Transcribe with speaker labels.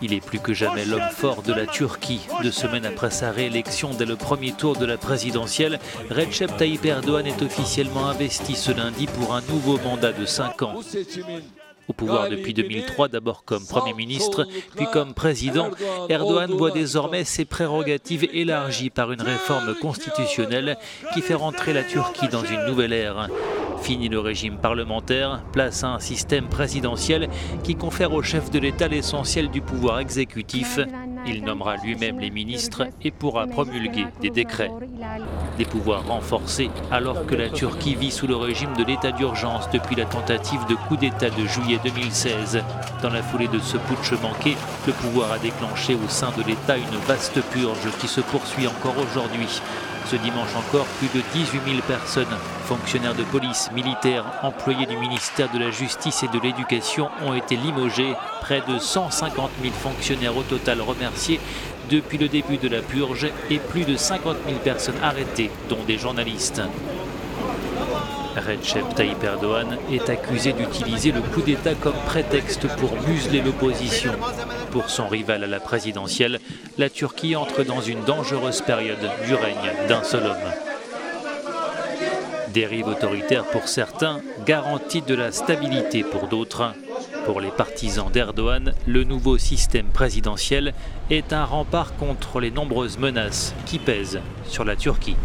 Speaker 1: Il est plus que jamais l'homme fort de la Turquie. 2 semaines après sa réélection dès le premier tour de la présidentielle, Recep Tayyip Erdoğan est officiellement investi ce lundi pour un nouveau mandat de 5 ans. Au pouvoir depuis 2003, d'abord comme Premier ministre, puis comme président, Erdoğan voit désormais ses prérogatives élargies par une réforme constitutionnelle qui fait rentrer la Turquie dans une nouvelle ère. Fini le régime parlementaire, place à un système présidentiel qui confère au chef de l'État l'essentiel du pouvoir exécutif. Il nommera lui-même les ministres et pourra promulguer des décrets. Des pouvoirs renforcés alors que la Turquie vit sous le régime de l'état d'urgence depuis la tentative de coup d'État de juillet 2016. Dans la foulée de ce putsch manqué, le pouvoir a déclenché au sein de l'État une vaste purge qui se poursuit encore aujourd'hui. Ce dimanche encore, plus de 18 000 personnes, fonctionnaires de police, militaires, employés du ministère de la Justice et de l'Éducation ont été limogés. Près de 150 000 fonctionnaires au total remerciés depuis le début de la purge et plus de 50 000 personnes arrêtées, dont des journalistes. Recep Tayyip Erdoğan est accusé d'utiliser le coup d'État comme prétexte pour museler l'opposition. Pour son rival à la présidentielle, la Turquie entre dans une dangereuse période du règne d'un seul homme. Dérive autoritaire pour certains, garantie de la stabilité pour d'autres. Pour les partisans d'Erdoğan, le nouveau système présidentiel est un rempart contre les nombreuses menaces qui pèsent sur la Turquie.